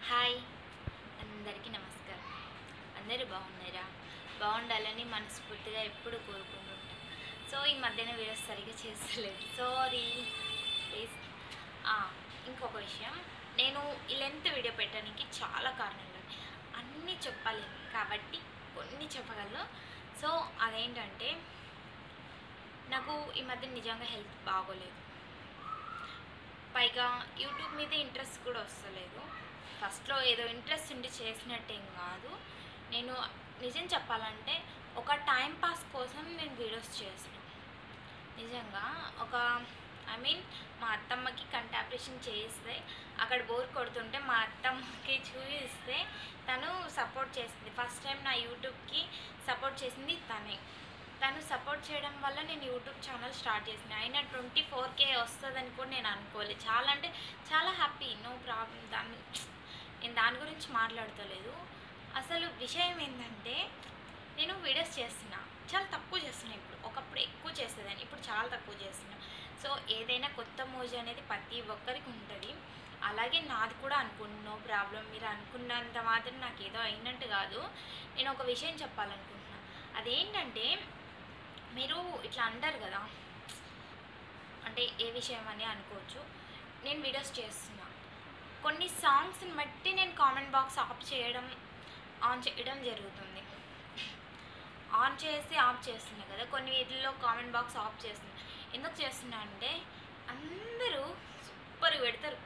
Hi అందరికీ నమస్కారం. అందరూ బాగున్నారా? బాగుండాలని మనస్ఫూర్తిగా ఎప్పుడు కోరుకుంటుంటాం. సో ఈ మధ్యన వీడియోస్ సరిగ్గా చేస్తలేదు, సారీ ప్లీజ్. ఇంకొక విషయం, నేను ఈ లెంత్ వీడియో పెట్టడానికి చాలా కారణాలు ఉన్నాయి. అన్నీ చెప్పాలి కాబట్టి కొన్ని చెప్పగలను. సో అదేంటంటే, నాకు ఈ మధ్య నిజంగా హెల్త్ బాగోలేదు. పైగా యూట్యూబ్ మీద ఇంట్రెస్ట్ కూడా వస్తలేదు. ఫస్ట్లో ఏదో ఇంట్రెస్ట్ ఉండి చేసినట్టేం కాదు. నేను నిజం చెప్పాలంటే ఒక టైం పాస్ కోసం నేను వీడియోస్ చేసిన. నిజంగా మా అత్తమ్మకి కంటి ఆపరేషన్ చేయిస్తే అక్కడ బోర్ కొడుతుంటే మా అత్తమ్మకి చూపిస్తే తను సపోర్ట్ చేసింది. ఫస్ట్ టైం నా యూట్యూబ్కి సపోర్ట్ చేసింది తను సపోర్ట్ చేయడం వల్ల నేను యూట్యూబ్ ఛానల్ స్టార్ట్ చేసిన. అయినా 24K వస్తుందని కూడా నేను అనుకోలేదు. చాలా అంటే చాలా హ్యాపీ, నో ప్రాబ్లం. నేను దాని గురించి మాట్లాడతలేదు. అసలు విషయం ఏంటంటే, నేను వీడియోస్ చేస్తున్నా, చాలా తక్కువ చేస్తున్నా. ఒకప్పుడు ఎక్కువ చేసేదాన్ని, ఇప్పుడు చాలా తక్కువ చేస్తున్నా. సో ఏదైనా కొత్త మోజు అనేది ప్రతి ఒక్కరికి ఉంటుంది. అలాగే నాది కూడా అనుకోండి, నో ప్రాబ్లం. మీరు అనుకున్నంత మాత్రం నాకు ఏదో అయినట్టు కాదు. నేను ఒక విషయం చెప్పాలనుకుంటున్నా. అదేంటంటే, మీరు ఇట్లా అంటారు కదా, అంటే ఏ విషయం అని అనుకోవచ్చు. నేను వీడియోస్ చేస్తున్నా, కొన్ని సాంగ్స్ని బట్టి నేను కామెంట్ బాక్స్ ఆన్ చేయడం జరుగుతుంది. ఆన్ చేసి ఆఫ్ చేస్తున్నా కదా, కొన్ని వీటిల్లో కామెంట్ బాక్స్ ఆఫ్ చేస్తున్నా. ఎందుకు చేస్తున్నా అంటే, అందరూ సూపర్ పెడతారు.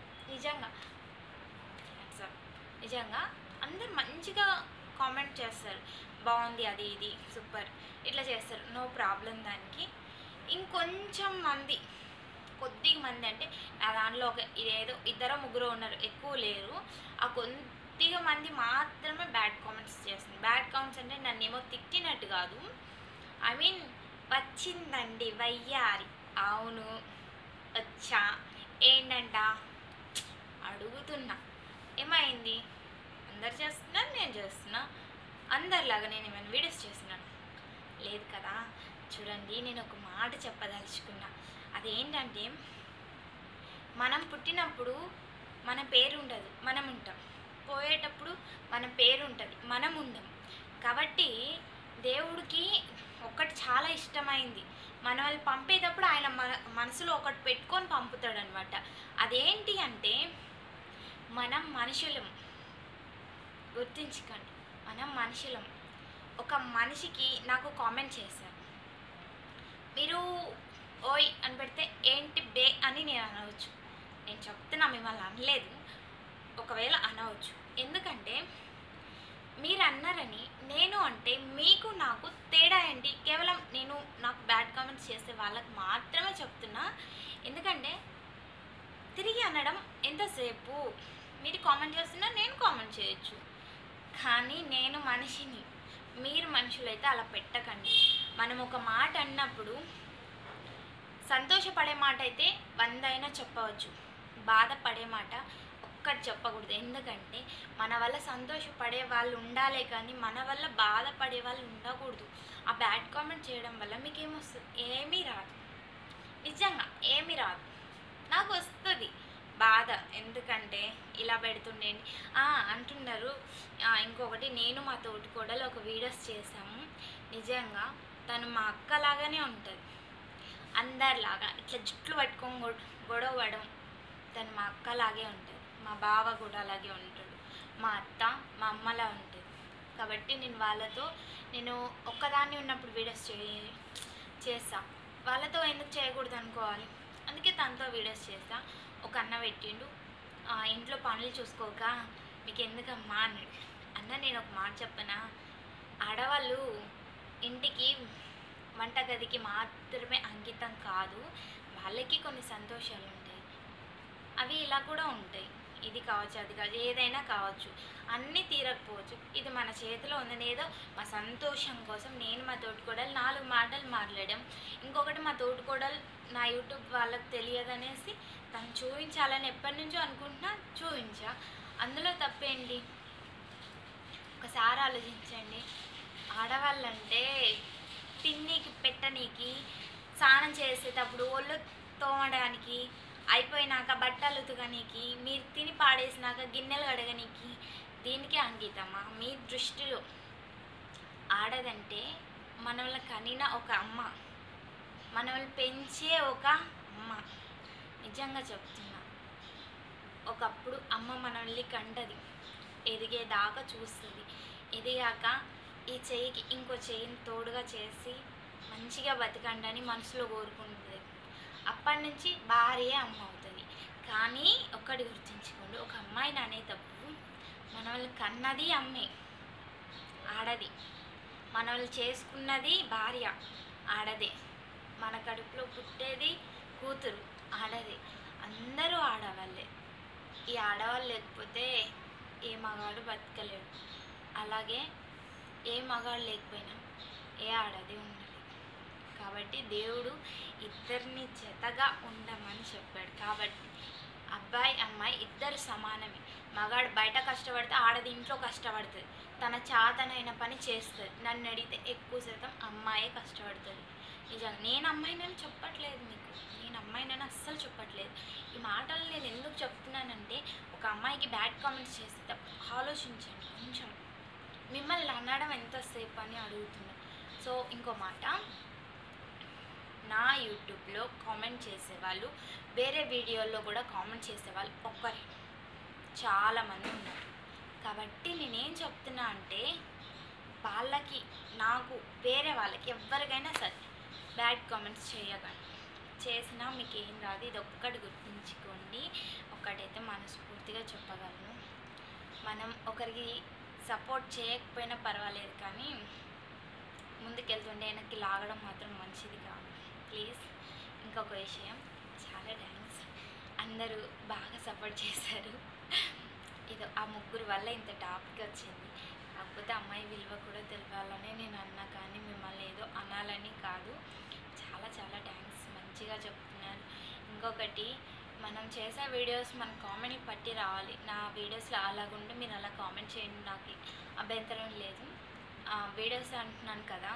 నిజంగా అందరు మంచిగా కామెంట్ చేస్తారు, బాగుంది, అది ఇది సూపర్, ఇట్లా చేస్తారు, నో ప్రాబ్లం దానికి. ఇంకొంచెం మంది, కొద్దిగా మంది అంటే నా దాంట్లో ఇదేదో ఇద్దరు ముగ్గురు ఉన్నారు, ఎక్కువ లేరు. ఆ కొద్దిగా మంది మాత్రమే బ్యాడ్ కామెంట్స్ చేస్తుంది. బ్యాడ్ కామెంట్స్ అంటే నన్ను ఏమో తిట్టినట్టు కాదు, వచ్చిందండి వయ్యారి, అవును వచ్చా, ఏంటంట అడుగుతున్నా, ఏమైంది, అందరు చేస్తున్నారు, నేను చేస్తున్నా, అందరిలాగా నేను ఏమైనా వీడియోస్ చేస్తున్నాను లేదు కదా. చూడండి, నేను ఒక మాట చెప్పదలుచుకున్నా. అదేంటంటే, మనం పుట్టినప్పుడు మన పేరు ఉండదు, మనం ఉంటాం. పోయేటప్పుడు మన పేరు ఉంటుంది, మనం ఉండం. కాబట్టి దేవుడికి ఒకటి చాలా ఇష్టమైంది, మన వాళ్ళు పంపేటప్పుడు ఆయన మనసులో ఒకటి పెట్టుకొని పంపుతాడు అనమాట. అదేంటి అంటే, మనం మనుషులం, గుర్తించుకోండి, మనం మనుషులం. ఒక మనిషికి నాకు కామెంట్ చేశారు, మీరు ఓయ్ అని పెడితే ఏంటి బే అని నేను అనవచ్చు. నేను చెప్తున్నా, మిమ్మల్ని అనలేదు, ఒకవేళ అనవచ్చు. ఎందుకంటే మీరు అన్నారని నేను అంటే మీకు నాకు తేడా ఏంటి? కేవలం నాకు బ్యాడ్ కామెంట్స్ చేసే వాళ్ళకి మాత్రమే చెప్తున్నా. ఎందుకంటే తిరిగి అనడం ఎంతసేపు, మీరు కామెంట్ చేస్తున్నా, నేను కామెంట్ చేయొచ్చు. కానీ నేను మనిషిని, మీరు మనుషులైతే అలా పెట్టకండి. మనం ఒక మాట అన్నప్పుడు సంతోషపడే మాట అయితే 100 అయినా చెప్పవచ్చు, బాధపడే మాట ఒక్కటి చెప్పకూడదు. ఎందుకంటే మన వల్ల సంతోషపడే వాళ్ళు ఉండాలే కానీ మన వల్ల బాధపడే వాళ్ళు ఉండకూడదు. ఆ బ్యాడ్ కామెంట్ చేయడం వల్ల మీకు ఏమొస్తుంది? ఏమీ రాదు, నిజంగా ఏమీ రాదు. నాకు వస్తుంది బాధ, ఎందుకంటే ఇలా పెడుతుండేంటి అంటున్నారు. ఇంకొకటి, నేను మా తోటికోడలు ఒక వీడియోస్ చేసాము. నిజంగా తను మా అక్కలాగానే ఉంటుంది, అందరిలాగా ఇట్లా జుట్లు పట్టుకొని గొడవడం. తను మా అక్కలాగే ఉంటుంది, మా బావ కూడా అలాగే ఉంటాడు, మా అత్త మా అమ్మలా ఉంటుంది. కాబట్టి నేను ఒక్కదాన్ని ఉన్నప్పుడు వీడియోస్ చేస్తా, వాళ్ళతో ఎందుకు చేయకూడదు అనుకోవాలి. అందుకే తనతో వీడియోస్ చేస్తా. ఒక అన్న పెట్టిండు, ఇంట్లో పనులు చూసుకోక మీకు ఎందుకమ్మా అన్నాడు. అన్న, నేను ఒక మాట చెప్పనా, ఆడవాళ్ళు ఇంటికి వంటగదికి మాత్రమే అంకితం కాదు, వాళ్ళకి కొన్ని సంతోషాలు ఉంటాయి, అవి ఇలా కూడా ఉంటాయి. ఇది కావచ్చు, అది కావచ్చు, ఏదైనా కావచ్చు, అన్నీ తీరకపోవచ్చు. ఇది మన చేతిలో ఉందని ఏదో మా సంతోషం కోసం నేను మా తోటికోడలు 4 మాటలు మాట్లాడాం. ఇంకొకటి, మా తోటికోడలు నా యూట్యూబ్ వాళ్ళకి తెలియదనేసి తను చూపించాలని ఎప్పటి నుంచో అనుకుంటున్నా, చూపించా. అందులో తప్పేంటి? ఒకసారి ఆలోచించండి. ఆడవాళ్ళంటే తిన్నీకి పెట్టనీకి, స్నానం చేసేటప్పుడు ఒళ్ళు తోమడానికి, అయిపోయినాక బట్టలు ఉతకనీకి, మీరు తిని పాడేసినాక గిన్నెలు కడగనీకి, దీనికే అంకితమా? మీ దృష్టిలో ఆడదంటే మనల్ని కనిన ఒక అమ్మ, మనల్ని పెంచే ఒక అమ్మ. నిజంగా చెప్తున్నా, ఒకప్పుడు అమ్మ మనల్ని కంటది, ఎదిగేదాకా చూస్తుంది, ఎదిగాక ఈ చెయ్యికి ఇంకో చెయ్యిని తోడుగా చేసి మంచిగా బతకండి అని మనసులో కోరుకుంటుంది. అప్పటి నుంచి భార్యే అమ్మ అవుతుంది. కానీ ఒక్కటి గుర్తుంచుకోండి, ఒక అమ్మాయిని అనేటప్పుడు మనల్ని కన్నది అమ్మే, ఆడది. మనల్ని చేసుకున్నది భార్య, ఆడదే. మన కడుపులో పుట్టేది కూతురు, ఆడదే. అందరూ ఆడవాళ్ళే. ఈ ఆడవాళ్ళు లేకపోతే ఏ మగాడు బతకలేడు. అలాగే ఏ మగాడు లేకపోయినా ఏ ఆడది ఉండదు. కాబట్టి దేవుడు ఇద్దరిని జతగా ఉండమని చెప్పాడు. కాబట్టి అబ్బాయి అమ్మాయి ఇద్దరు సమానమే. మగాడు బయట కష్టపడితే ఆడది ఇంట్లో కష్టపడుతుంది, తన చాతనైన పని చేస్తుంది. నన్ను అడిగితే ఎక్కువ శాతం అమ్మాయే కష్టపడుతుంది. నిజంగా నేను అమ్మాయినని చెప్పట్లేదు మీకు, నేను అమ్మాయినని అస్సలు చెప్పట్లేదు. ఈ మాటలు నేను ఎందుకు చెప్తున్నానంటే, ఒక అమ్మాయికి బ్యాడ్ కామెంట్స్ చేసేటప్పుడు ఆలోచించండి కొంచెం. మిమ్మల్ని అనడం ఎంతసేపు అని అడుగుతున్నా. సో ఇంకో మాట, నా యూట్యూబ్లో కామెంట్ చేసేవాళ్ళు, వేరే వీడియోల్లో కూడా కామెంట్ చేసేవాళ్ళు ఒక్కరే, చాలామంది ఉన్నారు. కాబట్టి నేనేం చెప్తున్నా అంటే, వాళ్ళకి నాకు వేరే వాళ్ళకి ఎవరికైనా సరే బ్యాడ్ కామెంట్స్ చేయకండి. చేసినా మీకు ఏం రాదు. ఇది ఒక్కటి గుర్తుంచుకోండి. ఒక్కటైతే మనస్ఫూర్తిగా చెప్పగలను, మనం ఒకరికి సపోర్ట్ చేయకపోయినా పర్వాలేదు, కానీ ముందుకెళ్తుండే వెనక్కి లాగడం మాత్రం మంచిది కాదు. ప్లీజ్. ఇంకొక విషయం, చాలా థ్యాంక్స్, అందరూ బాగా సపోర్ట్ చేశారు. ఇది ఆ ముగ్గురు వల్ల ఇంత టాపిక్ వచ్చింది. కాకపోతే అమ్మాయి విలువ కూడా తెలవాలని నేను అన్నా, కానీ మిమ్మల్ని ఏదో అనాలని కాదు. చాలా చాలా థ్యాంక్స్, మంచిగా చెప్తున్నారు. ఇంకొకటి, మనం చేసే వీడియోస్ మన కామెంట్లు పట్టి రావాలి. నా వీడియోస్లో అలాగుంటే మీరు అలా కామెంట్ చేయండి, నాకు అభ్యంతరం లేదు. వీడియోస్ అంటున్నాను కదా,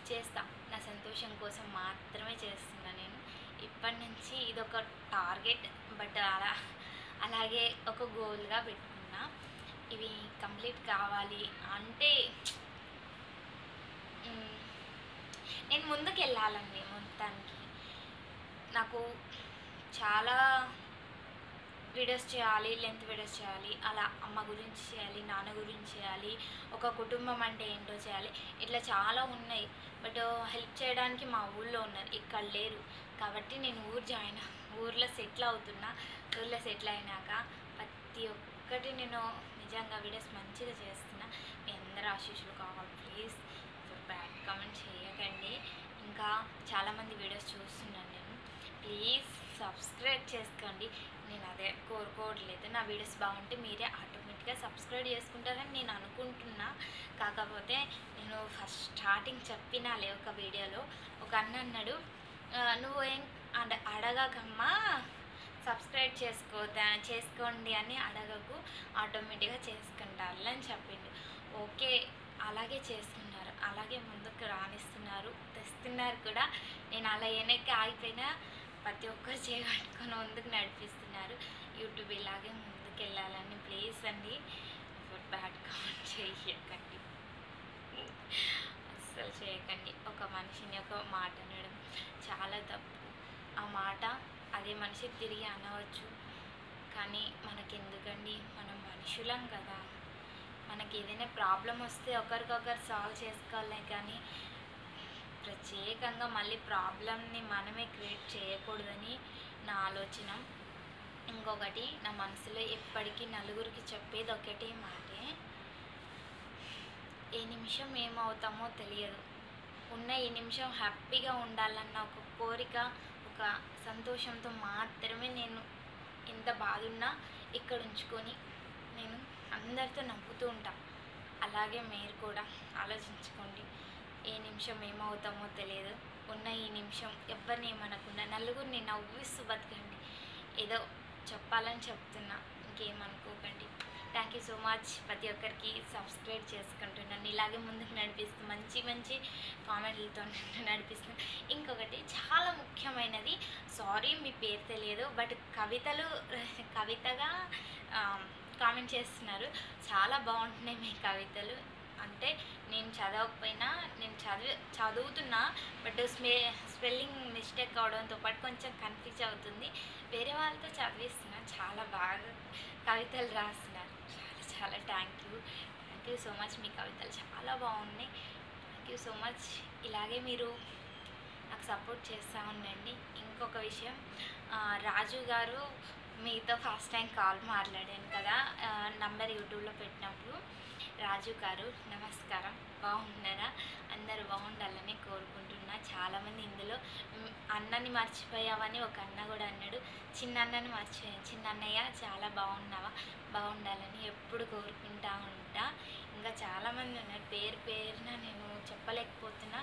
చేస్తా, నా సంతోషం కోసం మాత్రమే చేస్తున్నా నేను. ఇప్పటి నుంచి ఇదొక టార్గెట్, బట్ అలాగే ఒక గోల్గా పెట్టుకున్నా. ఇవి కంప్లీట్ కావాలి అంటే నేను ముందుకు వెళ్ళాలండి. మొత్తానికి నాకు చాలా వీడియోస్ చేయాలి, లెంత్ వీడియోస్ చేయాలి, అలా అమ్మ గురించి చేయాలి, నాన్న గురించి చేయాలి, ఒక కుటుంబం అంటే ఏంటో చేయాలి, ఇట్లా చాలా ఉన్నాయి. బట్ హెల్ప్ చేయడానికి మా ఊళ్ళో ఉన్నారు, ఇక్కడ లేరు. కాబట్టి నేను ఊర్లో సెటిల్ అవుతున్నా. ఊర్లో సెటిల్ అయినాక ప్రతి ఒక్కటి నేను నిజంగా వీడియోస్ మంచిగా చేస్తున్నా. మీ అందరూ ఆశీస్సులు కావాలి. ప్లీజ్ బ్యాడ్ కామెంట్ చేయకండి. ఇంకా చాలామంది వీడియోస్ చూస్తున్నాను నేను. ప్లీజ్ సబ్స్క్రైబ్ చేసుకోండి. నేను అదే కోరుకోవట్లేదు, నా వీడియోస్ బాగుంటే మీరే ఆటోమేటిక్గా సబ్స్క్రైబ్ చేసుకుంటారని నేను అనుకుంటున్నా. కాకపోతే నేను ఫస్ట్ స్టార్టింగ్ చెప్పినాలే ఒక వీడియోలో, ఒక అన్న అన్నాడు, నువ్వు ఏం అడగకమ్మా, సబ్స్క్రైబ్ చేసుకోండి అని అడగకు, ఆటోమేటిక్గా చేసుకుంటారు అని చెప్పిండు. ఓకే, అలాగే చేసుకున్నారు, అలాగే ముందుకు రాణిస్తున్నారు, తెస్తున్నారు కూడా. నేను అలా వెనక్కి ఆగిపోయినా ప్రతి ఒక్కరు చేయగట్టుకొని ముందుకు నడిపిస్తున్నారు. యూట్యూబ్ ఇలాగే ముందుకు వెళ్ళాలని. ప్లీజ్ అండి, బ్యాడ్ కామెంట్ చేయకండి, అస్సలు చేయకండి. ఒక మనిషిని ఒక మాట అనడం చాలా తప్పు. ఆ మాట అదే మనిషి తిరిగి అనవచ్చు, కానీ మనకెందుకండి, మనం మనుషులం కదా. మనకి ఏదైనా ప్రాబ్లం వస్తే ఒకరికొకరు సాల్వ్ చేసుకోవాలి, కానీ ప్రత్యేకంగా మళ్ళీ ప్రాబ్లమ్ని మనమే క్రియేట్ చేయకూడదని నా ఆలోచన. ఇంకొకటి, నా మనసులో ఎప్పటికీ నలుగురికి చెప్పేది ఒకటే మాటే, ఏ నిమిషం ఏమవుతామో తెలియదు. ఉన్న ఈ నిమిషం హ్యాపీగా ఉండాలన్న ఒక కోరిక, ఒక సంతోషంతో మాత్రమే నేను ఎంత బాధ ఉన్నా ఇక్కడ ఉంచుకొని నేను అందరితో నవ్వుతూ ఉంటా. అలాగే మీరు కూడా ఆలోచించుకోండి, ఏ నిమిషం ఏమవుతామో తెలియదు. ఉన్న ఈ నిమిషం ఎవరిని ఏమనకుండా నలుగురిని నవ్విస్తూ బతకండి. ఏదో చెప్పాలని చెప్తున్నా, ఇంకేమనుకోకండి. Thank you so much. ప్రతి ఒక్కరికి సబ్స్క్రైబ్ చేసుకుంటున్నాను. ఇలాగే ముందుకు నడిపిస్తూ మంచి మంచి కామెంట్లతో నడిపిస్తాను. ఇంకొకటి చాలా ముఖ్యమైనది, సారీ మీ పేరు తెలియదు, బట్ కవితగా కామెంట్ చేస్తున్నారు. చాలా బాగుంటున్నాయి మీ కవితలు. అంటే నేను చదవకపోయినా, నేను చదువుతున్నా, బట్ స్పెల్లింగ్ మిస్టేక్ అవడంతో పాటు కొంచెం కన్ఫ్యూజ్ అవుతుంది. వేరే వాళ్ళతో చదివిస్తున్నా, చాలా బాగా కవితలు రాస్తున్నారు. చాలా చాలా థ్యాంక్ యూ సో మచ్. మీ కవితలు చాలా బాగున్నాయి. Thank you so much. ఇలాగే మీరు నాకు సపోర్ట్ చేస్తూ ఉండండి. ఇంకొక విషయం, రాజు గారు మీతో ఫస్ట్ టైం కాల్ మాట్లాడాను కదా, నంబర్ యూట్యూబ్లో పెట్టినప్పుడు. రాజు గారు నమస్కారం, బాగున్నారా? అందరూ బాగుండాలని కోరుకుంటున్నా. చాలామంది ఇందులో అన్నని మర్చిపోయావని ఒక అన్న కూడా అన్నాడు. చిన్నన్నని మర్చిపోయాను. చిన్నన్నయ్య చాలా బాగుండాలని ఎప్పుడు కోరుకుంటా ఉంటా. ఇంకా చాలామంది ఉన్నారు, పేరున నేను చెప్పలేకపోతున్నా,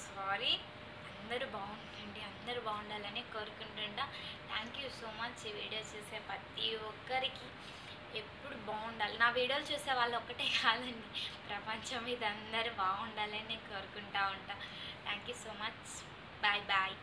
సారీ. అందరూ బాగుండండి, అందరూ బాగుండాలని కోరుకుంటుంటా. Thank you so much. ఈ వీడియో చూసే ప్రతి ఒక్కరికి ఎప్పుడు బాగుండాలి. నా వీడియోలు చూసే వాళ్ళు ఒక్కటే కాదండి, ప్రపంచం మీద అందరూ బాగుండాలని నేను కోరుకుంటా ఉంటా. Thank you so much. Bye bye.